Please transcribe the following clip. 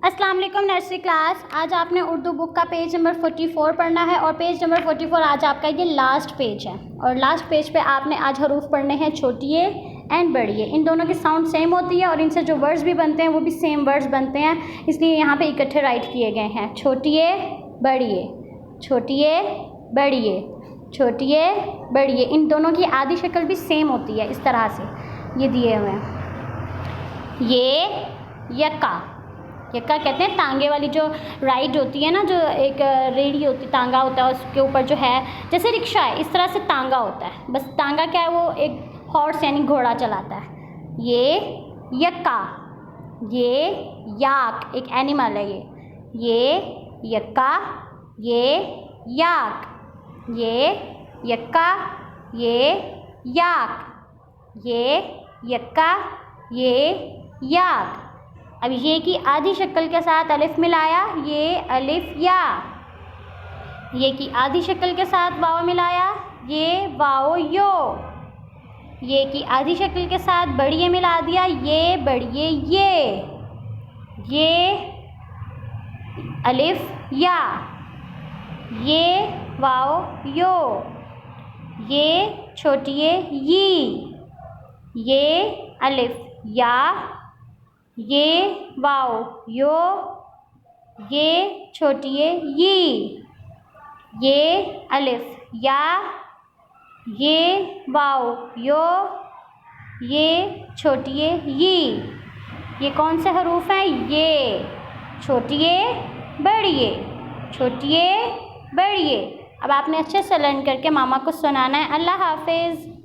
अस्सलाम वालेकुम nursery class. आज आपने उर्दू बुक का पेज नंबर 44 पढ़ना है और पेज नंबर 44 आज आपका ये लास्ट पेज है। और लास्ट पेज पे आपने आज हरूफ पढ़ने हैं छोटिए एंड बड़िए। इन दोनों की साउंड सेम होती है और इनसे जो वर्ड्स भी बनते हैं वो भी सेम वर्ड्स बनते हैं, इसलिए यहाँ पे इकट्ठे राइट किए गए हैं। छोटिए बड़िए, छोटिए बड़िए, छोटिए बड़िए। इन दोनों की आधी शक्ल भी सेम होती है, इस तरह से ये दिए हुए हैं। ये यक्का, यक्का कहते हैं टांगे वाली जो राइड होती है ना, जो एक रेडी होती टांगा होता है उसके ऊपर जो है, जैसे रिक्शा है इस तरह से टांगा होता है। बस टांगा क्या है, वो एक हॉर्स यानी घोड़ा चलाता है। ये यक्का, ये याक एक एनिमल है। ये यक्का, ये याक, ये यक्का, ये याक, ये यक्का, ये याक। अब ये की आधी शक्ल के साथ अलिफ मिलाया, ये अलिफ या। ये की आधी शक्ल के साथ वाव मिलाया, ये वाओ यो। ये की आधी शक्ल के साथ बड़िए मिला दिया, ये बड़िए ये। ये अलिफ या, ये वाओ यो। ये छोटिए यी, ये अलिफ या, ये वाओ यो, ये छोटिए यी। ये अलिफ या, ये वाओ यो, ये छोटिए यी। ये कौन से हरूफ हैं? ये छोटिए बड़िए, छोटिए बड़िए। अब आपने अच्छे से लर्न करके मामा को सुनाना है। अल्लाह हाफिज़।